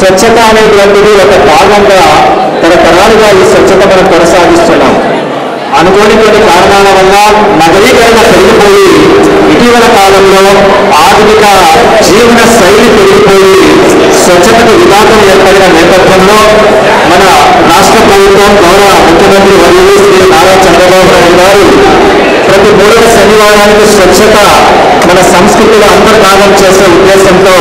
స్వచ్ఛత అనేటువంటిది ఒక భాగంగా తరతరాలుగా ఈ స్వచ్ఛత మనం కొనసాగిస్తున్నాం. అనుకోని కొన్ని కారణాల వల్ల నగరీకరణ పెరిగిపోయి ఇటీవల కాలంలో ఆధునిక జీవన శైలి పెరిగిపోయి స్వచ్ఛతకు విఘాతం ఏర్పడిన నేపథ్యంలో మన రాష్ట్ర ప్రభుత్వం గౌరవ ముఖ్యమంత్రి వర్యులు శ్రీ నారా చంద్రబాబు నాయుడు గారు ప్రతి 3వ శనివారానికి స్వచ్ఛత మన సంస్కృతిలో అంతర్భాగం చేసే ఉద్దేశంతో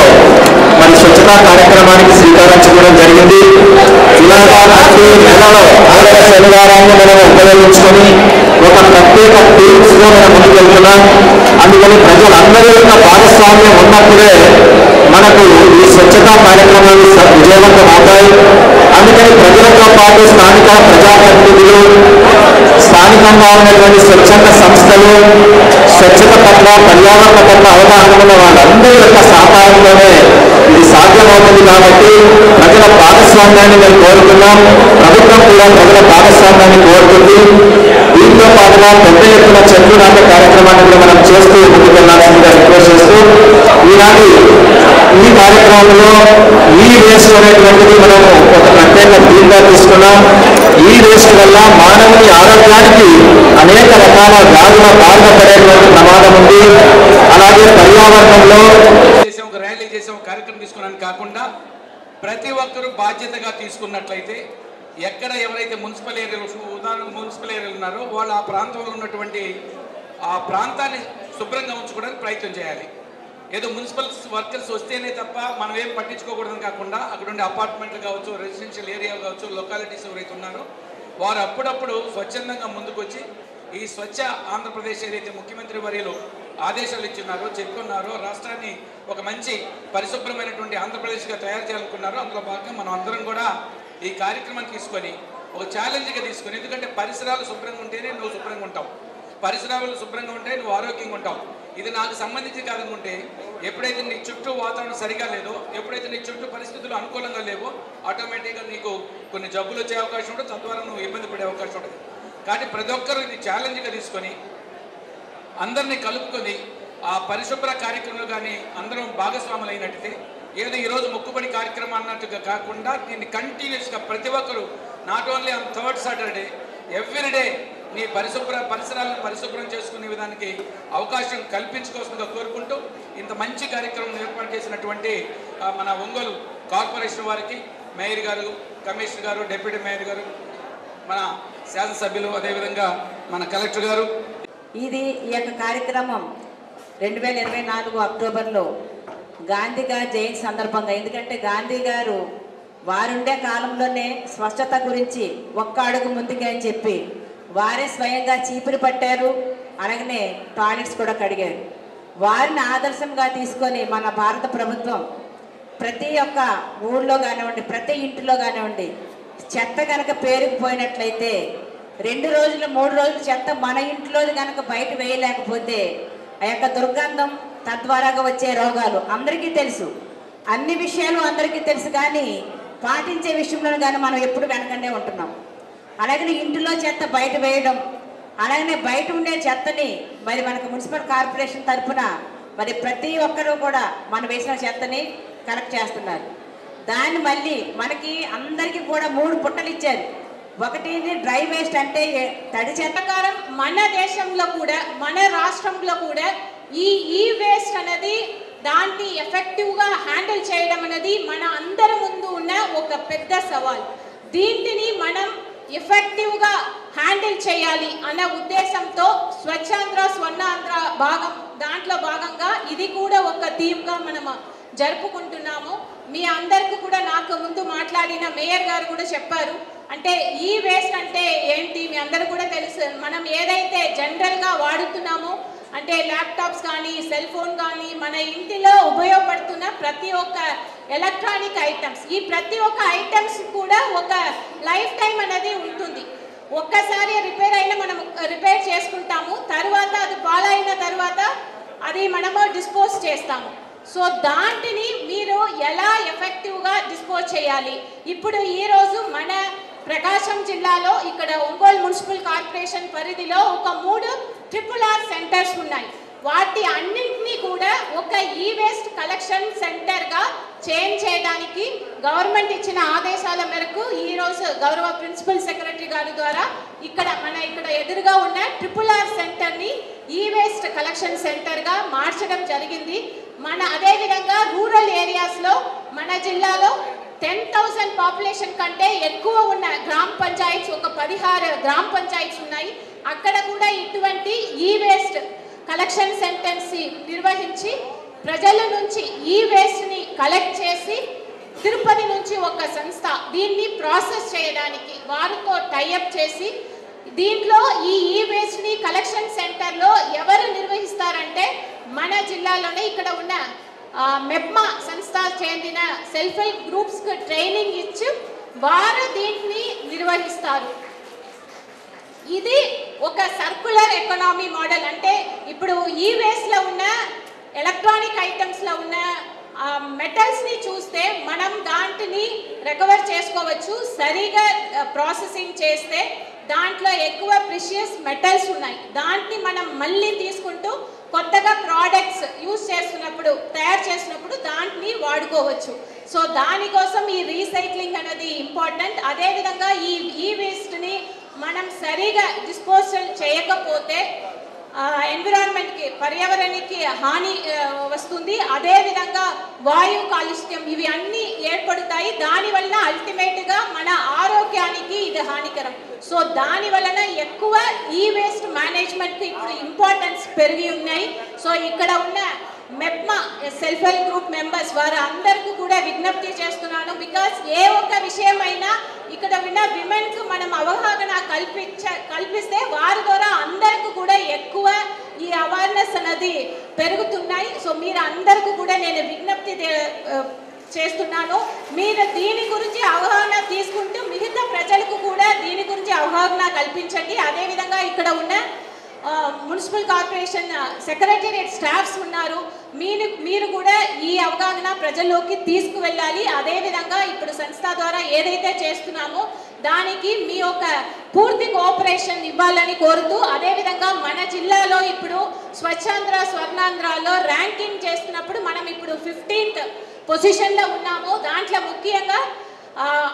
మరి స్వచ్ఛతా కార్యక్రమానికి శ్రీకారం చుట్టడం జరిగింది. ఇలాగా ప్రతి నెలలో 3వ శనివారాన్ని మనం ఉపయోగించుకొని ఒక ప్రత్యేక టీమ్స్ గా మనం ముందుకెళ్తున్నాం. అందుకని ప్రజలందరి యొక్క భాగస్వామ్యం ఉన్నప్పుడే మనకు ఈ స్వచ్ఛతా కార్యక్రమాలు విజయవంతం అవుతాయి. అందుకని ప్రజలతో పాటు స్థానిక ప్రజాప్రతినిధులు, స్థానికంగా ఉన్నటువంటి స్వచ్ఛంద సంస్థలు, స్వచ్ఛత పట్ల పర్యావరణ పట్ల అవగాహన ఉన్న వాళ్ళందరి యొక్క సహకారంతోనే ఇది సాధ్యమవుతుంది. కాబట్టి ప్రజల భాగస్వామ్యాన్ని మేము కోరుతున్నాం. ప్రభుత్వం కూడా ప్రజల భాగస్వామ్యాన్ని కోరుతుంది. దీంతో పాటుగా పెద్ద ఎత్తున చెట్లు నాటే కార్యక్రమాన్ని కూడా మనం చేస్తూ ముందుకెళ్లాల్సిందిగా రిక్వెస్ట్ చేస్తూ ఈనాటి ఈ కార్యక్రమంలో ఈ వేస్ట్ అనేటువంటిది మనము ఒక ప్రత్యేక థీమ్గా తీసుకున్నాం. ఈ వేస్ట్ వల్ల మానవుని ఆరోగ్యానికి అనేక రకాల వ్యాధుల బారిన పడేటువంటి ప్రమాదం ఉంది. అలాగే పర్యావరణంలో ఒక ర్యాలీ చేసే ఒక కార్యక్రమం తీసుకున్నాను కాకుండా ప్రతి ఒక్కరూ బాధ్యతగా తీసుకున్నట్లయితే ఎక్కడ ఎవరైతే మున్సిపల్ ఏరియాలు, ఉదాహరణకు మున్సిపల్ ఏరియాలు ఉన్నారో వాళ్ళు ఆ ప్రాంతంలో ఉన్నటువంటి ఆ ప్రాంతాన్ని శుభ్రంగా ఉంచుకోవడానికి ప్రయత్నం చేయాలి. ఏదో మున్సిపల్ వర్కర్స్ వస్తేనే తప్ప మనం ఏం పట్టించుకోకూడదని కాకుండా అక్కడ ఉండే అపార్ట్మెంట్లు కావచ్చు, రెసిడెన్షియల్ ఏరియాలు కావచ్చు, లొకాలిటీస్ ఎవరైతే ఉన్నారో వారు అప్పుడప్పుడు స్వచ్ఛందంగా ముందుకొచ్చి ఈ స్వచ్ఛ ఆంధ్రప్రదేశ్ ఏదైతే ముఖ్యమంత్రి వర్యులు ఆదేశాలు ఇచ్చున్నారో, చెప్పుకున్నారో, రాష్ట్రాన్ని ఒక మంచి పరిశుభ్రమైనటువంటి ఆంధ్రప్రదేశ్గా తయారు చేయాలనుకున్నారో అందులో భాగంగా మనం అందరం కూడా ఈ కార్యక్రమాన్ని తీసుకొని ఒక ఛాలెంజ్గా తీసుకొని, ఎందుకంటే పరిసరాలు శుభ్రంగా ఉంటేనే నువ్వు శుభ్రంగా ఉంటావు, పరిసరాలు శుభ్రంగా ఉంటే నువ్వు ఆరోగ్యంగా ఉంటావు. ఇది నాకు సంబంధించి కాదనుకుంటే ఎప్పుడైతే నీ చుట్టూ వాతావరణం సరిగా లేదో, ఎప్పుడైతే నీ చుట్టూ పరిస్థితులు అనుకూలంగా లేవో ఆటోమేటిక్గా నీకు కొన్ని జబ్బులు వచ్చే అవకాశం ఉంటుంది, తద్వారా నువ్వు ఇబ్బంది పడే అవకాశం ఉంటుంది. కాబట్టి ప్రతి ఒక్కరూ ఇది ఛాలెంజ్గా తీసుకొని అందరినీ కలుపుకొని ఆ పరిశుభ్ర కార్యక్రమంలో కానీ అందరం భాగస్వాములు అయినట్టయితే ఏదో ఈరోజు మొక్కుబడి కార్యక్రమం అన్నట్టుగా కాకుండా దీన్ని కంటిన్యూస్గా ప్రతి ఒక్కరు not only on third Saturday everyday నీ పరిసరాలను పరిశుభ్రం చేసుకునే విధానికి అవకాశం కల్పించుకోవాల్సిందిగా కోరుకుంటూ ఇంత మంచి కార్యక్రమం ఏర్పాటు చేసినటువంటి మన ఒంగోలు కార్పొరేషన్ వారికి, మేయర్ గారు, కమిషనర్ గారు, డిప్యూటీ మేయర్ గారు, మన శాసనసభ్యులు, అదేవిధంగా మన కలెక్టర్ గారు, ఈ యొక్క కార్యక్రమం 2024 అక్టోబర్లో గాంధీ గారి జయంతి సందర్భంగా, ఎందుకంటే గాంధీ గారు వారుండే కాలంలోనే స్వచ్ఛత గురించి ఒక్క అడుగు ముందుకే అని చెప్పి వారే స్వయంగా చీపురు పట్టారు, అలాగనే టాయిలెట్స్ కూడా కడిగారు. వారిని ఆదర్శంగా తీసుకొని మన భారత ప్రభుత్వం ప్రతి ఒక్క ఊళ్ళో కానివ్వండి, ప్రతి ఇంటిలో కానివ్వండి, చెత్త కనుక పేరుకుపోయినట్లయితే 2 రోజులు 3 రోజులు చెత్త మన ఇంట్లోది కనుక బయట వేయలేకపోతే ఆ యొక్క దుర్గంధం, తద్వారాగా వచ్చే రోగాలు అందరికీ తెలుసు. అన్ని విషయాలు అందరికీ తెలుసు, కానీ పాటించే విషయంలో కానీ మనం ఎప్పుడు వెనకండే ఉంటున్నాం. అలాగే ఇంటిలో చెత్త బయట వేయడం, అలాగనే బయట ఉండే చెత్తని మరి మనకు మున్సిపల్ కార్పొరేషన్ తరఫున మరి ప్రతి ఒక్కరూ కూడా మనం వేసిన చెత్తని కలెక్ట్ చేస్తున్నారు. దాన్ని మళ్ళీ మనకి అందరికీ కూడా 3 పుట్టలు ఇచ్చారు. ఒకటి డ్రై వేస్ట్ అంటే తడి చెత్తకారం. మన దేశంలో కూడా, మన రాష్ట్రంలో కూడా ఈ వేస్ట్ అనేది దాన్ని ఎఫెక్టివ్గా హ్యాండిల్ చేయడం అనేది మన అందరి ముందు ఉన్న ఒక పెద్ద సవాల్. దీంటిని మనం ఎఫెక్టివ్గా హ్యాండిల్ చేయాలి అన్న ఉద్దేశంతో స్వచ్ఛాంధ్ర స్వర్ణాంధ్ర దాంట్లో భాగంగా ఇది కూడా ఒక థీమ్గా మనం జరుపుకుంటున్నాము. మీ అందరికీ కూడా నాకు ముందు మాట్లాడిన మేయర్ గారు కూడా చెప్పారు. అంటే ఈ వేస్ట్ అంటే ఏంటి మీ అందరూ కూడా తెలుసు. మనం ఏదైతే జనరల్గా వాడుతున్నామో అంటే ల్యాప్టాప్స్ కానీ, సెల్ ఫోన్ కానీ, మన ఇంటిలో ఉపయోగపడుతున్న ప్రతి ఒక్క ఎలక్ట్రానిక్ ఐటమ్స్, ఈ ప్రతి ఒక్క ఐటమ్స్ కూడా ఒక లైఫ్ టైం అనేది ఉంటుంది. ఒక్కసారి రిపేర్ అయినా మనం రిపేర్ చేసుకుంటాము, తర్వాత అది పాలైన తర్వాత అది మనము డిస్పోజ్ చేస్తాము. సో దాంటిని మీరు ఎలా ఎఫెక్టివ్గా డిస్పోజ్ చేయాలి. ఇప్పుడు ఈరోజు మన ప్రకాశం జిల్లాలో ఇక్కడ ఒంగోలు మున్సిపల్ కార్పొరేషన్ పరిధిలో ఒక 3 RRR సెంటర్స్ ఉన్నాయి. వాటి అన్నింటినీ కూడా ఒక ఈ వేస్ట్ కలెక్షన్ సెంటర్గా చేంజ్ చేయడానికి గవర్నమెంట్ ఇచ్చిన ఆదేశాల మేరకు ఈరోజు గౌరవ ప్రిన్సిపల్ సెక్రటరీ గారి ద్వారా ఇక్కడ ఎదురుగా ఉన్న RRR సెంటర్ని ఈ వేస్ట్ కలెక్షన్ సెంటర్గా మార్చడం జరిగింది. అదేవిధంగా రూరల్ ఏరియాస్లో మన జిల్లాలో 10,000 పాపులేషన్ కంటే ఎక్కువ ఉన్న గ్రామ పంచాయత్స్, ఒక 16 గ్రామ పంచాయత్స్ ఉన్నాయి. అక్కడ కూడా ఇటువంటి ఈ వేస్ట్ కలెక్షన్ సెంటర్స్ నిర్వహించి ప్రజల నుంచి ఈ వేస్ట్ని కలెక్ట్ చేసి తిరుపతి నుంచి ఒక సంస్థ దీన్ని ప్రాసెస్ చేయడానికి వారితో టైఅప్ చేసి దీంట్లో ఈ వేస్ట్ని కలెక్షన్ సెంటర్లో ఎవరు నిర్వహిస్తారంటే మన జిల్లాలోనే ఇక్కడ ఉన్న మెప్మా సంస్థ చెందిన సెల్ఫ్ హెల్ప్ గ్రూప్స్కి ట్రైనింగ్ ఇచ్చి వారు దీన్ని నిర్వహిస్తారు. ఇది ఒక సర్క్యులర్ ఎకనామీ మోడల్. అంటే ఇప్పుడు ఈ వేస్ట్లో ఉన్న ఎలక్ట్రానిక్ ఐటమ్స్లో ఉన్న మెటల్స్ని చూస్తే మనం దాంట్ని రికవర్ చేసుకోవచ్చు. సరిగా ప్రాసెసింగ్ చేస్తే దాంట్లో ఎక్కువ ప్రిషియస్ మెటల్స్ ఉన్నాయి. దాన్ని మనం మళ్ళీ తీసుకుంటూ కొత్తగా ప్రోడక్ట్స్ తయారు చేసినప్పుడు దాన్ని వాడుకోవచ్చు. సో దానికోసం ఈ రీసైక్లింగ్ అనేది ఇంపార్టెంట్. అదేవిధంగా ఈ వేస్ట్ని మనం సరిగా డిస్పోజల్ చేయకపోతే ఎన్విరాన్మెంట్కి, పర్యావరణానికి హాని వస్తుంది. అదేవిధంగా వాయు కాలుష్యం ఇవి అన్నీ ఏర్పడతాయి. దానివల్ల అల్టిమేట్గా మన ఆరోగ్యానికి ఇది హానికరం. సో దాని వలన ఎక్కువ ఈ వేస్ట్ మేనేజ్మెంట్కి ఇప్పుడు ఇంపార్టెన్స్ పెరిగి ఉన్నాయి. సో ఇక్కడ ఉన్న MEPMA self help group members వారు అందరికీ కూడా విజ్ఞప్తి చేస్తున్నాను. బికాస్ ఏ ఒక్క విషయమైనా ఇక్కడ ఉన్న విమెన్కు మనం అవగాహన కల్పిస్తే వారి ద్వారా అందరికీ కూడా ఎక్కువ ఈ అవేర్నెస్ అనేది పెరుగుతున్నాయి. సో మీరు అందరికీ కూడా నేను విజ్ఞప్తి చేస్తున్నాను. మీరు దీని గురించి అవగాహన తీసుకుంటూ మిగతా ప్రజలకు కూడా దీని గురించి అవగాహన కల్పించండి. అదేవిధంగా ఇక్కడ ఉన్న మున్సిపల్ కార్పొరేషన్ సెక్రటేరియట్ స్టాఫ్స్ ఉన్నారు. మీరు కూడా ఈ అవగాహన ప్రజల్లోకి తీసుకువెళ్ళాలి. అదేవిధంగా ఇప్పుడు సంస్థ ద్వారా ఏదైతే చేస్తున్నామో దానికి మీ యొక్క పూర్తి కోఆపరేషన్ ఇవ్వాలని కోరుతూ, అదేవిధంగా మన జిల్లాలో ఇప్పుడు స్వచ్ఛాంధ్ర స్వర్ణాంధ్రలో ర్యాంకింగ్ చేస్తున్నప్పుడు మనం ఇప్పుడు 15th పొజిషన్లో ఉన్నాము. దాంట్లో ముఖ్యంగా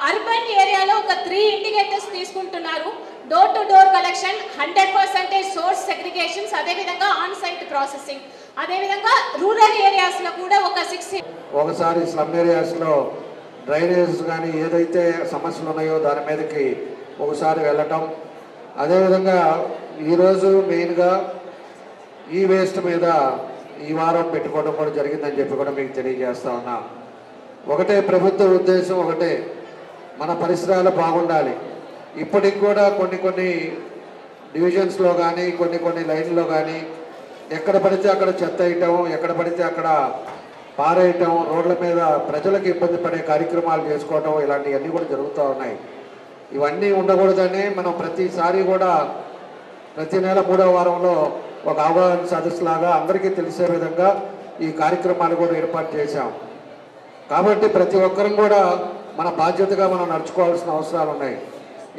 అర్బన్ ఏరియాలో ఒక 3 ఇండికేటర్స్ తీసుకుంటున్నారు. Door to door collection, 100% source segregations, అదేవిధంగా ఆన్ సైట్ ప్రాసెసింగ్, అదేవిధంగా రూరల్ ఏరియాస్లో కూడా ఒక 6. ఒకసారి స్లమ్ ఏరియాస్లో డ్రైనేజెస్ కానీ ఏదైతే సమస్యలు ఉన్నాయో దాని మీదకి ఒకసారి వెళ్ళటం, అదేవిధంగా ఈరోజు మెయిన్గా ఈ వేస్ట్ మీద ఈ వారం పెట్టుకోవడం కూడా జరిగిందని చెప్పి కూడా మీకు తెలియజేస్తా ఉన్నా. ఒకటే ప్రభుత్వ ఉద్దేశం, ఒకటే మన పరిసరాలు బాగుండాలి. ఇప్పటికి కూడా కొన్ని డివిజన్స్లో కానీ కొన్ని లైన్లో కానీ ఎక్కడ పడితే అక్కడ చెత్త వేయటం, ఎక్కడ పడితే అక్కడ పారేయటం, రోడ్ల మీద ప్రజలకు ఇబ్బంది పడే కార్యక్రమాలు చేసుకోవటం, ఇలాంటివన్నీ కూడా జరుగుతూ ఉన్నాయి. ఇవన్నీ ఉండకూడదని మనం ప్రతిసారి కూడా ప్రతి నెల 3వ వారంలో ఒక అవగాహన సదస్సులాగా అందరికీ తెలిసే విధంగా ఈ కార్యక్రమాలు కూడా ఏర్పాటు చేశాం. కాబట్టి ప్రతి ఒక్కరం కూడా మన బాధ్యతగా మనం నడుచుకోవాల్సిన అవసరాలు ఉన్నాయి.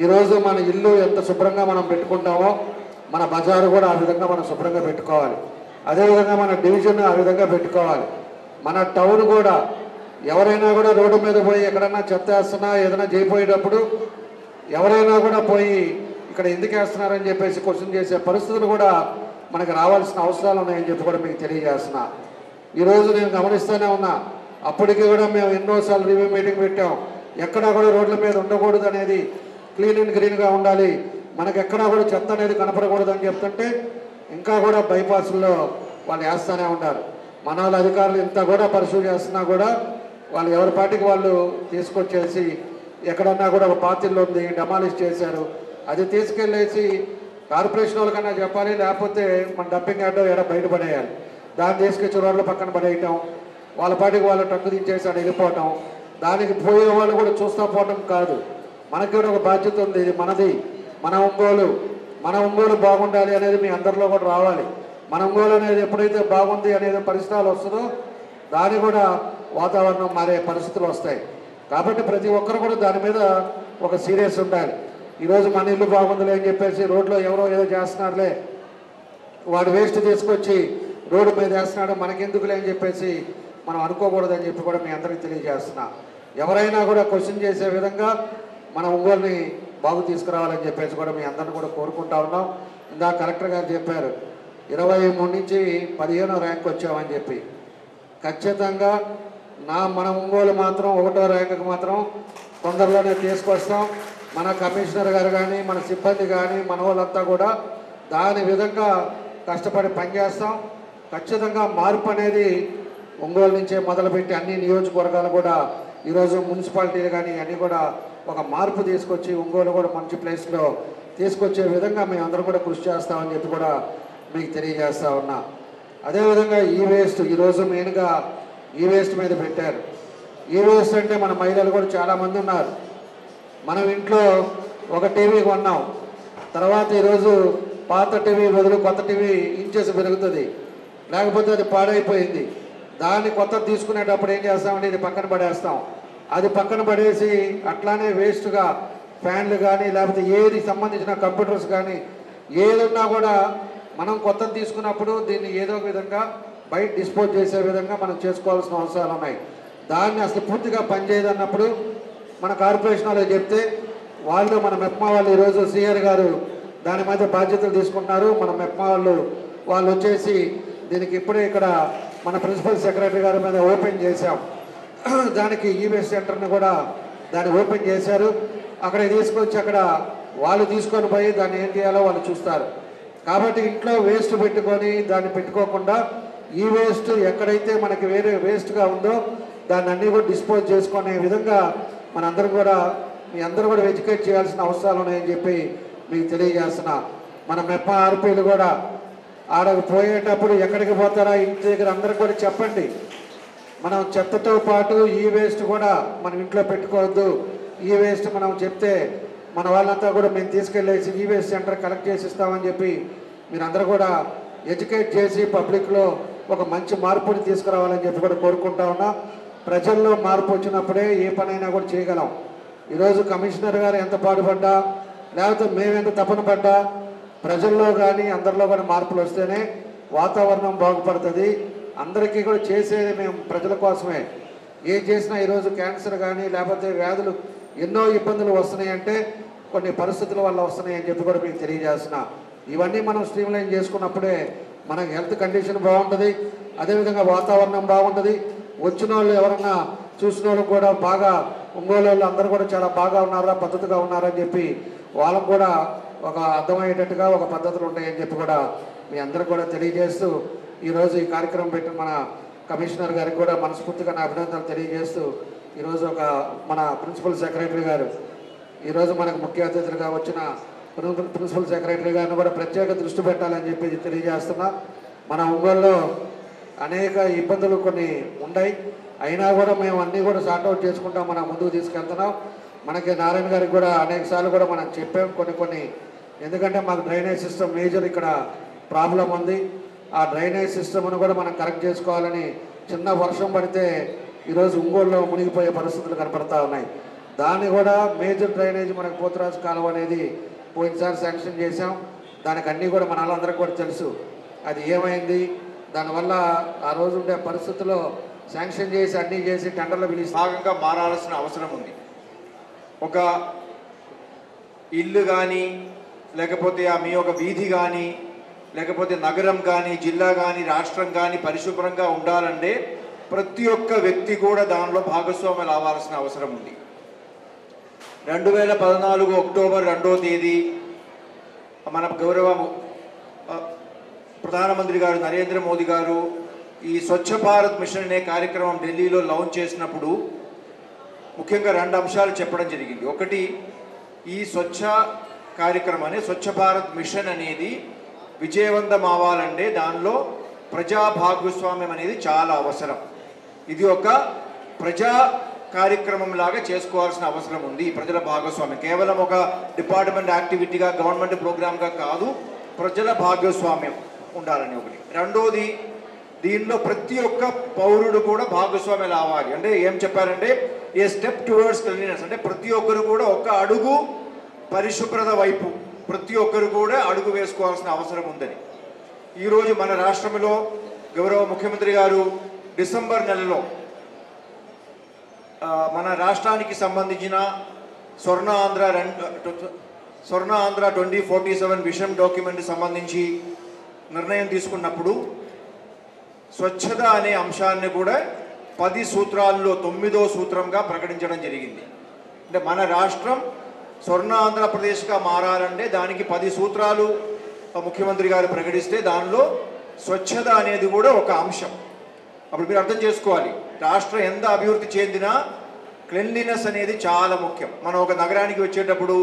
ఈరోజు మన ఇల్లు ఎంత శుభ్రంగా మనం పెట్టుకుంటామో మన బజారు కూడా ఆ విధంగా మనం శుభ్రంగా పెట్టుకోవాలి. అదేవిధంగా మన డివిజన్ ఆ విధంగా పెట్టుకోవాలి. మన టౌన్ కూడా ఎవరైనా కూడా రోడ్డు మీద పోయి ఎక్కడన్నా చెత్త వేస్తున్నా ఏదైనా చేయిపోయేటప్పుడు ఎవరైనా కూడా పోయి ఇక్కడ ఎందుకు వేస్తున్నారని చెప్పేసి క్వశ్చన్ చేసే పరిస్థితులు కూడా మనకు రావాల్సిన అవసరాలు ఉన్నాయని చెప్పి కూడా మీకు తెలియజేస్తున్నా. ఈరోజు నేను గమనిస్తూనే ఉన్నా, అప్పటికి కూడా మేము ఎన్నోసార్లు రివ్యూ మీటింగ్ పెట్టాం. ఎక్కడా కూడా రోడ్ల మీద ఉండకూడదు అనేది, క్లీన్ అండ్ గ్రీన్గా ఉండాలి, మనకు ఎక్కడా కూడా చెత్త అనేది కనపడకూడదు అని చెప్తుంటే ఇంకా కూడా బైపాస్లో వాళ్ళు వేస్తూనే ఉంటారు. మన వాళ్ళ అధికారులు ఇంత కూడా పరిశీలి చేస్తున్నా కూడా వాళ్ళు ఎవరి పాటికి వాళ్ళు తీసుకొచ్చేసి ఎక్కడన్నా కూడా ఒక పాతిల్లో ఉంది డెమాలిష్ చేశారు, అది తీసుకెళ్ళేసి కార్పొరేషన్ వాళ్ళకన్నా చెప్పాలి, లేకపోతే మన డంపింగ్ యార్డ్ ఎక్కడ బయటపడేయాలి. దాన్ని తీసుకొచ్చి రోడ్ల పక్కన పడేయటం, వాళ్ళ పాటికి వాళ్ళు ట్రక్కు దించేసి అక్కడ వెళ్ళిపోవటం, దానికి పోయే వాళ్ళు కూడా చూస్తూ పోవటం కాదు. మనకి కూడా ఒక బాధ్యత ఉంది, ఇది మనది, మన ఒంగోలు బాగుండాలి అనేది మీ అందరిలో కూడా రావాలి. మన ఒంగోలు అనేది ఎప్పుడైతే బాగుంది అనేది పరిసరాలు వస్తుందో దాని కూడా వాతావరణం మారే పరిస్థితులు వస్తాయి. కాబట్టి ప్రతి ఒక్కరు కూడా దాని మీద ఒక సీరియస్ ఉండాలి. ఈరోజు మన ఇల్లు బాగుందిలే అని చెప్పేసి రోడ్లో ఎవరో ఏదో చేస్తున్నారులే, వాడు వేస్ట్ తీసుకొచ్చి రోడ్డు మీద వేస్తున్నాడు మనకెందుకులే అని చెప్పేసి మనం అనుకోకూడదని చెప్పి కూడా మీ అందరికీ తెలియజేస్తున్నా. ఎవరైనా కూడా క్వశ్చన్ చేసే విధంగా మన ఒంగోలుని బాగు తీసుకురావాలని చెప్పేసి కూడా మీ అందరిని కూడా కోరుకుంటా ఉన్నాం. ఇందాక కలెక్టర్ గారు చెప్పారు 23 నుంచి 15వ ర్యాంక్ వచ్చామని చెప్పి. ఖచ్చితంగా మన ఒంగోలు మాత్రం 1వ ర్యాంకుకి మాత్రం తొందరలోనే తీసుకొస్తాం. మన కమిషనర్ గారు కానీ మన సిబ్బంది కానీ మన వాళ్ళంతా కూడా దాని విధంగా కష్టపడి పనిచేస్తాం. ఖచ్చితంగా మార్పు అనేది ఒంగోలు నుంచే మొదలుపెట్టి అన్ని నియోజకవర్గాలు కూడా ఈరోజు మున్సిపాలిటీలు కానీ అన్నీ కూడా ఒక మార్పు తీసుకొచ్చి ఒంగోలు కూడా మంచి ప్లేస్లో తీసుకొచ్చే విధంగా మేము అందరం కూడా కృషి చేస్తామని చెప్పి కూడా మీకు తెలియజేస్తా ఉన్నా. అదేవిధంగా ఈ వేస్ట్ ఈరోజు మెయిన్గా ఈ వేస్ట్ మీద పెట్టారు. ఈ వేస్ట్ అంటే మన మహిళలు కూడా చాలామంది ఉన్నారు. మనం ఇంట్లో ఒక టీవీ కొన్నాం, తర్వాత ఈరోజు పాత టీవీ బదులు కొత్త టీవీ ఇంచెస్ పెరుగుతుంది, లేకపోతే అది పాడైపోయింది. దాన్ని కొత్త తీసుకునేటప్పుడు ఏం చేస్తామంటే ఇది పక్కన పడేస్తాం. అది పక్కన పడేసి అట్లానే వేస్ట్గా ఫ్యాన్లు కానీ లేకపోతే ఏది సంబంధించిన కంప్యూటర్స్ కానీ ఏదన్నా కూడా మనం కొత్తది తీసుకున్నప్పుడు దీన్ని ఏదో ఒక విధంగా బయట డిస్పోజ్ చేసే విధంగా మనం చేసుకోవాల్సిన అవసరాలు ఉన్నాయి. దాన్ని అసలు పూర్తిగా పనిచేయదన్నప్పుడు మన కార్పొరేషన్ వాళ్ళు చెప్తే వాళ్ళు మన మెప్మా వాళ్ళు ఈరోజు సిఆర్ గారు దాని మీద బాధ్యతలు తీసుకుంటున్నారు. మన మెప్మా వాళ్ళు వచ్చేసి దీనికి ఇప్పుడే ఇక్కడ మన ప్రిన్సిపల్ సెక్రటరీ గారి మీద ఓపెన్ చేశాం. దానికి ఈవేస్ట్ సెంటర్ని కూడా దాన్ని ఓపెన్ చేశారు. అక్కడ తీసుకొచ్చి అక్కడ వాళ్ళు తీసుకొని పోయి దాన్ని ఏం చేయాలో వాళ్ళు చూస్తారు. కాబట్టి ఇంట్లో వేస్ట్ పెట్టుకొని దాన్ని పెట్టుకోకుండా ఈ వేస్ట్ ఎక్కడైతే మనకి వేరే వేస్ట్గా ఉందో దాన్ని అన్నీ కూడా డిస్పోజ్ చేసుకునే విధంగా మనందరం కూడా మీ అందరూ కూడా ఎడ్యుకేట్ చేయాల్సిన అవసరాలు ఉన్నాయని చెప్పి మీకు తెలియజేస్తున్నా. మన మెప్ప ఆర్పీలు కూడా ఆడకు పోయేటప్పుడు ఎక్కడికి పోతారా ఇంటి దగ్గర అందరికి కూడా చెప్పండి. మనం చెత్తతో పాటు ఈ వేస్ట్ కూడా మనం ఇంట్లో పెట్టుకోవద్దు. ఈ వేస్ట్ మనం చెప్తే మన వాళ్ళంతా కూడా మేము తీసుకెళ్ళేసి ఈ వేస్ట్ సెంటర్ కలెక్ట్ చేసి ఇస్తామని చెప్పి మీరందరూ కూడా ఎడ్యుకేట్ చేసి పబ్లిక్లో ఒక మంచి మార్పుని తీసుకురావాలని చెప్పి కూడా కోరుకుంటా ఉన్నా. ప్రజల్లో మార్పు వచ్చినప్పుడే ఏ పనైనా కూడా చేయగలం. ఈరోజు కమిషనర్ గారు ఎంత పాటుపడ్డా లేకపోతే మేమెంత తపన పడ్డా ప్రజల్లో కానీ అందరిలో కూడా మార్పులు వస్తేనే వాతావరణం బాగుపడుతుంది. అందరికీ కూడా చేసేది మేము ప్రజల కోసమే. ఏ చేసినా ఈరోజు క్యాన్సర్ కానీ లేకపోతే వ్యాధులు ఎన్నో ఇబ్బందులు వస్తున్నాయంటే కొన్ని పరిస్థితుల వల్ల వస్తున్నాయని చెప్పి కూడా మీకు తెలియజేస్తున్నా. ఇవన్నీ మనం స్ట్రీమ్లైన్ చేసుకున్నప్పుడే మనకు హెల్త్ కండిషన్ బాగుంటుంది, అదేవిధంగా వాతావరణం బాగుంటుంది. వచ్చిన వాళ్ళు ఎవరన్నా చూసిన వాళ్ళు కూడా బాగా ఒంగోలు వాళ్ళు అందరూ కూడా చాలా బాగా ఉన్నారా పద్ధతిగా ఉన్నారని చెప్పి వాళ్ళకు కూడా ఒక అర్థమయ్యేటట్టుగా ఒక పద్ధతులు ఉంటాయని చెప్పి కూడా మీ అందరూ కూడా తెలియజేస్తూ ఈరోజు ఈ కార్యక్రమం పెట్టిన మన కమిషనర్ గారికి కూడా మనస్ఫూర్తిగా నా అభినందనలు తెలియజేస్తూ ఈరోజు ఒక మన ప్రిన్సిపల్ సెక్రటరీ గారు ఈరోజు మనకు ముఖ్య అతిథులుగా వచ్చిన ప్రిన్సిపల్ సెక్రటరీ గారిని కూడా ప్రత్యేక దృష్టి పెట్టాలని చెప్పి తెలియజేస్తున్నా. మన ఒంగోలులో అనేక ఇబ్బందులు కొన్ని ఉన్నాయి, అయినా కూడా మేము అన్నీ కూడా సార్ట్అవుట్ చేసుకుంటాం, మనం ముందుకు తీసుకెళ్తున్నాం. మనకి నారాయణ గారికి కూడా అనేక సార్లు కూడా మనం చెప్పాం కొన్ని ఎందుకంటే మాకు డ్రైనేజ్ సిస్టమ్ మేజర్ ఇక్కడ ప్రాబ్లం ఉంది. ఆ డ్రైనేజ్ సిస్టమ్ను కూడా మనం కరెక్ట్ చేసుకోవాలని చిన్న వర్షం పడితే ఈరోజు ఒంగోలులో మునిగిపోయే పరిస్థితులు కనపడతా ఉన్నాయి. దాన్ని కూడా మేజర్ డ్రైనేజ్ మనకు పోతురాజు కాలువ అనేది పోయినసారి శాంక్షన్ చేశాం. దానికి అన్నీ కూడా మన వాళ్ళందరికీ కూడా తెలుసు అది ఏమైంది. దానివల్ల ఆ రోజు ఉండే పరిస్థితుల్లో శాంక్షన్ చేసి అన్నీ చేసి టెండర్లు పిలిచి భాగంగా మారాల్సిన అవసరం ఉంది. ఒక ఇల్లు కానీ లేకపోతే మీ ఒక వీధి కానీ లేకపోతే నగరం కానీ జిల్లా కానీ రాష్ట్రం కానీ పరిశుభ్రంగా ఉండాలంటే ప్రతి ఒక్క వ్యక్తి కూడా దానిలో భాగస్వామ్యం అవ్వాల్సిన అవసరం ఉంది. 2014 అక్టోబర్ 2వ తేదీ మన గౌరవ ప్రధానమంత్రి గారు నరేంద్ర మోదీ గారు ఈ స్వచ్ఛ భారత్ మిషన్ అనే కార్యక్రమం ఢిల్లీలో లాంచ్ చేసినప్పుడు ముఖ్యంగా 2 అంశాలు చెప్పడం జరిగింది. ఒకటి, ఈ స్వచ్ఛ కార్యక్రమాన్ని స్వచ్ఛ భారత్ మిషన్ అనేది విజయవంతం అవ్వాలంటే దానిలో ప్రజా భాగస్వామ్యం అనేది చాలా అవసరం. ఇది ఒక ప్రజా కార్యక్రమం లాగా చేసుకోవాల్సిన అవసరం ఉంది. ప్రజల భాగస్వామ్యం కేవలం ఒక డిపార్ట్మెంట్ యాక్టివిటీగా గవర్నమెంట్ ప్రోగ్రామ్గా కాదు, ప్రజల భాగస్వామ్యం ఉండాలని ఒకటి. రెండోది, దీనిలో ప్రతి ఒక్క పౌరుడు కూడా భాగస్వామ్యం అవ్వాలి. అంటే ఏం చెప్పారంటే ఏ స్టెప్ టువర్డ్స్ క్లీన్లీనెస్, అంటే ప్రతి ఒక్కరు కూడా ఒక అడుగు పరిశుభ్రత వైపు ప్రతి ఒక్కరు కూడా అడుగు వేసుకోవాల్సిన అవసరం ఉందని ఈరోజు మన రాష్ట్రంలో గౌరవ ముఖ్యమంత్రి గారు డిసెంబర్ నెలలో మన రాష్ట్రానికి సంబంధించిన స్వర్ణ ఆంధ్ర 2047 విజన్ డాక్యుమెంట్ సంబంధించి నిర్ణయం తీసుకున్నప్పుడు స్వచ్ఛత అనే అంశాన్ని కూడా 10 సూత్రాల్లో 9వ సూత్రంగా ప్రకటించడం జరిగింది. అంటే మన రాష్ట్రం స్వర్ణ ఆంధ్రప్రదేశ్గా మారాలంటే దానికి 10 సూత్రాలు ముఖ్యమంత్రి గారు ప్రకటిస్తే దానిలో స్వచ్ఛత అనేది కూడా ఒక అంశం. అప్పుడు మీరు అర్థం చేసుకోవాలి, రాష్ట్రం ఎంత అభివృద్ధి చెందినా క్లెన్లీనెస్ అనేది చాలా ముఖ్యం. మనం ఒక నగరానికి వచ్చేటప్పుడు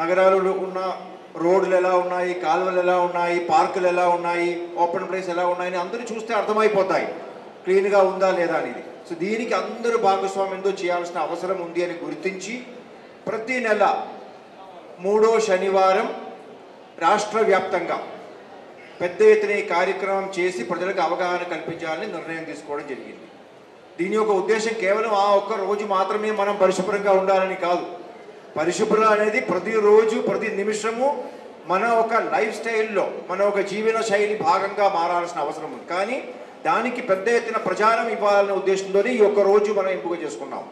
నగరాలలో ఉన్న రోడ్లు ఎలా ఉన్నాయి, కాలువలు ఎలా ఉన్నాయి, పార్కులు ఎలా ఉన్నాయి, ఓపెన్ ప్లేస్ ఎలా ఉన్నాయని అందరూ చూస్తే అర్థమైపోతాయి క్లీన్గా ఉందా లేదా అనేది. సో దీనికి అందరూ భాగస్వామ్యంతో చేయాల్సిన అవసరం ఉంది అని గుర్తించి ప్రతి నెల 3వ శనివారం రాష్ట్ర వ్యాప్తంగా పెద్ద ఎత్తున ఈ కార్యక్రమం చేసి ప్రజలకు అవగాహన కల్పించాలని నిర్ణయం తీసుకోవడం జరిగింది. దీని యొక్క ఉద్దేశం కేవలం ఆ ఒక్క రోజు మాత్రమే మనం పరిశుభ్రంగా ఉండాలని కాదు. పరిశుభ్రత అనేది ప్రతిరోజు ప్రతి నిమిషము మన ఒక లైఫ్ స్టైల్లో మన ఒక జీవన శైలి భాగంగా మారాల్సిన అవసరం ఉంది. కానీ దానికి పెద్ద ఎత్తున ప్రచారం ఇవ్వాలనే ఉద్దేశంతో ఈ ఒక్క రోజు మనం ఎంపిక చేసుకున్నాం.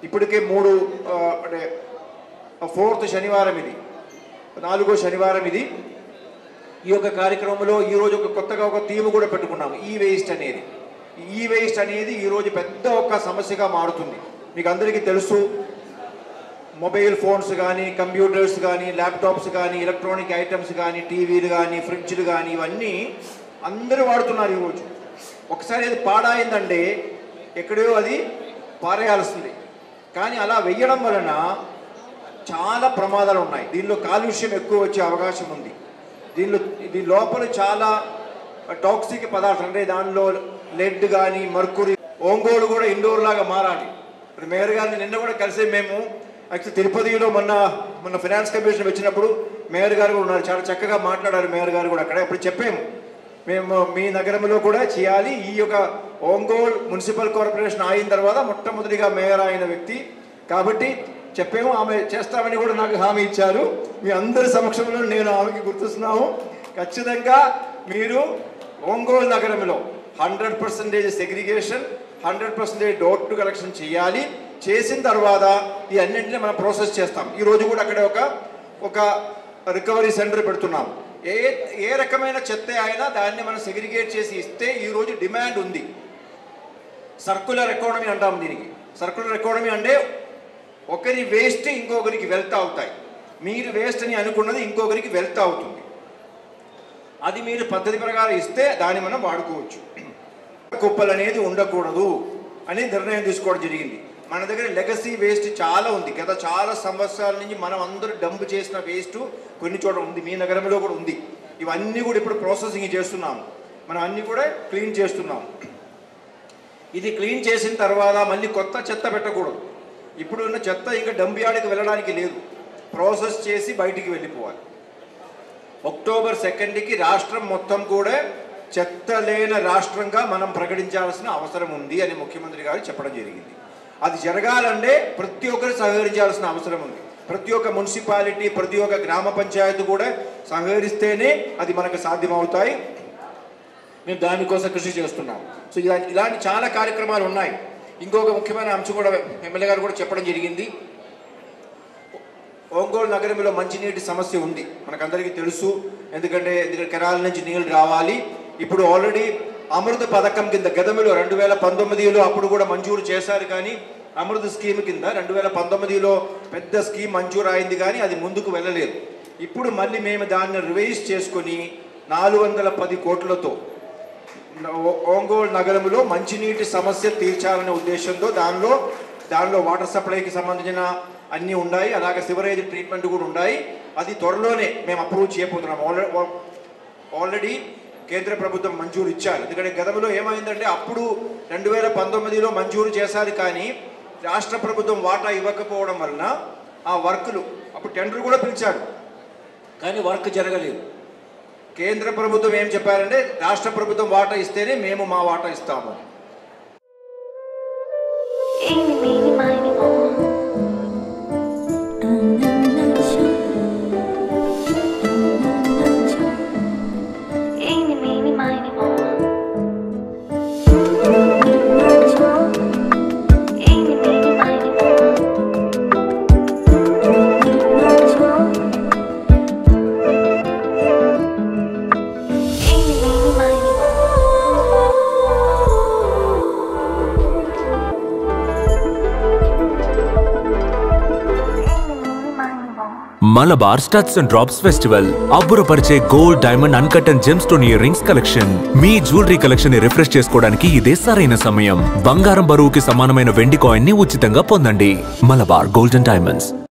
ఇప్పటికే 3 అంటే 4th శనివారం ఇది, 4వ శనివారం ఇది. ఈ యొక్క కార్యక్రమంలో ఈరోజు కొత్తగా ఒక థీమ్ కూడా పెట్టుకున్నాము, ఈ వేస్ట్ అనేది. ఈ వేస్ట్ అనేది ఈరోజు పెద్ద ఒక సమస్యగా మారుతుంది. మీకు అందరికీ తెలుసు, మొబైల్ ఫోన్స్ కానీ, కంప్యూటర్స్ కానీ, ల్యాప్టాప్స్ కానీ, ఎలక్ట్రానిక్ ఐటమ్స్ కానీ, టీవీలు కానీ, ఫ్రిడ్జ్లు కానీ ఇవన్నీ అందరూ వాడుతున్నారు ఈరోజు. ఒకసారి అది పాడైందంటే ఎక్కడో అది పారేయాల్సింది. కానీ అలా వెయ్యడం వలన చాలా ప్రమాదాలు ఉన్నాయి. దీనిలో కాలుష్యం ఎక్కువ వచ్చే అవకాశం ఉంది. దీని లోపల చాలా టాక్సిక్ పదార్థాలు అంటే దానిలో లెడ్ కానీ, మర్కురీ. ఒంగోలు కూడా ఇండోర్ లాగా మారాలి. మేయర్ గారిని నిన్న కూడా కలిసి మేము యాక్చువల్ తిరుపతిలో మొన్న ఫైనాన్స్ కమిషన్ వచ్చినప్పుడు మేయర్ గారు కూడా ఉన్నారు, చాలా చక్కగా మాట్లాడారు మేయర్ గారు కూడా అక్కడ. ఇప్పుడు చెప్పాము మేము మీ నగరంలో కూడా చేయాలి. ఈ యొక్క ఒంగోలు మున్సిపల్ కార్పొరేషన్ అయిన తర్వాత మొట్టమొదటిగా మేయర్ అయిన వ్యక్తి కాబట్టి చెప్పాము, ఆమె చేస్తామని కూడా నాకు హామీ ఇచ్చారు. మీ అందరి సమక్షంలో నేను ఆమెకి గుర్తిస్తున్నాము. ఖచ్చితంగా మీరు ఒంగోలు నగరంలో 100% సెగ్రిగేషన్, 100% డోర్ టు కలెక్షన్ చేయాలి. చేసిన తర్వాత ఈ అన్నింటినీ మనం ప్రాసెస్ చేస్తాం. ఈరోజు కూడా అక్కడ ఒక రికవరీ సెంటర్ పెడుతున్నాం. ఏ రకమైన చెత్త అయినా దాన్ని మనం సెగ్రిగేట్ చేసి ఇస్తే ఈరోజు డిమాండ్ ఉంది. సర్క్యులర్ ఎకానమీ అంటాం దీనికి. సర్క్యులర్ ఎకానమీ అంటే ఒకరి వేస్ట్ ఇంకొకరికి వెల్త్ అవుతాయి. మీరు వేస్ట్ అని అనుకున్నది ఇంకొకరికి వెల్త్ అవుతుంది. అది మీరు పద్ధతి ప్రకారం ఇస్తే దాన్ని మనం వాడుకోవచ్చు. కుప్పలు అనేది ఉండకూడదు అని నిర్ణయం తీసుకోవడం జరిగింది. మన దగ్గర లెగసీ వేస్ట్ చాలా ఉంది. గత చాలా సంవత్సరాల నుంచి మనం అందరూ డంప్ చేసిన వేస్ట్ కొన్ని చోట్ల ఉంది, మీ నగరంలో కూడా ఉంది. ఇవన్నీ కూడా ఇప్పుడు ప్రాసెసింగ్ చేస్తున్నాము. మనం అన్నీ కూడా క్లీన్ చేస్తున్నాము. ఇది క్లీన్ చేసిన తర్వాత మళ్ళీ కొత్త చెత్త పెట్టకూడదు. ఇప్పుడు ఉన్న చెత్త ఇంకా డంప్ యార్డ్కి వెళ్ళడానికి లేదు, ప్రాసెస్ చేసి బయటికి వెళ్ళిపోవాలి. అక్టోబర్ 2కి రాష్ట్రం మొత్తం కూడా చెత్త లేని రాష్ట్రంగా మనం ప్రకటించాల్సిన అవసరం ఉంది అని ముఖ్యమంత్రి గారు చెప్పడం జరిగింది. అది జరగాలంటే ప్రతి ఒక్కరు సహకరించాల్సిన అవసరం ఉంది. ప్రతి ఒక్క మున్సిపాలిటీ, ప్రతి ఒక్క గ్రామ పంచాయతీ కూడా సహకరిస్తేనే అది మనకు సాధ్యమవుతాయి. మేము దానికోసం కృషి చేస్తున్నాం. సో ఇలాంటి చాలా కార్యక్రమాలు ఉన్నాయి. ఇంకొక ముఖ్యమైన అంశం కూడా ఎమ్మెల్యే గారు కూడా చెప్పడం జరిగింది. ఒంగోలు నగరంలో మంచినీటి సమస్య ఉంది, మనకందరికీ తెలుసు. ఎందుకంటే కెనాల్ నుంచి నీళ్ళు రావాలి. ఇప్పుడు ఆల్రెడీ అమృత పథకం కింద గతంలో 2019లో అప్పుడు కూడా మంజూరు చేశారు. కానీ అమృత స్కీమ్ కింద 2019లో పెద్ద స్కీమ్ మంజూరు అయింది, కానీ అది ముందుకు వెళ్ళలేదు. ఇప్పుడు మళ్ళీ మేము దాన్ని రివైజ్ చేసుకొని 410 కోట్లతో ఒంగోలు నగరంలో మంచినీటి సమస్య తీర్చాలనే ఉద్దేశంతో దానిలో వాటర్ సప్లైకి సంబంధించిన అన్నీ ఉన్నాయి. అలాగే సివరేజ్ ట్రీట్మెంట్ కూడా ఉన్నాయి. అది త్వరలోనే మేము అప్రూవ్ చేయబోతున్నాం. ఆల్రెడీ కేంద్ర ప్రభుత్వం మంజూరు ఇచ్చారు. ఎందుకంటే గతంలో ఏమైందంటే అప్పుడు 2019లో మంజూరు చేశారు, కానీ రాష్ట్ర ప్రభుత్వం వాటా ఇవ్వకపోవడం వలన ఆ వర్కులు అప్పుడు టెండర్ కూడా పిలిచారు, కానీ వర్క్ జరగలేదు. కేంద్ర ప్రభుత్వం ఏం చెప్పారంటే రాష్ట్ర ప్రభుత్వం వాటా ఇస్తేనే మేము మా వాటా ఇస్తాము. Malabar studs and drops festival అబ్బురపరిచే gold, diamond, uncut and gem stone ear rings collection. మీ జ్యువెలరీ కలెక్షన్ ని రిఫ్రెష్ చేసుకోవడానికి ఇదే సరైన సమయం. బంగారం బరువుకి సమానమైన వెండి కాయిన్ ని ఉచితంగా పొందండి. Malabar gold and diamonds.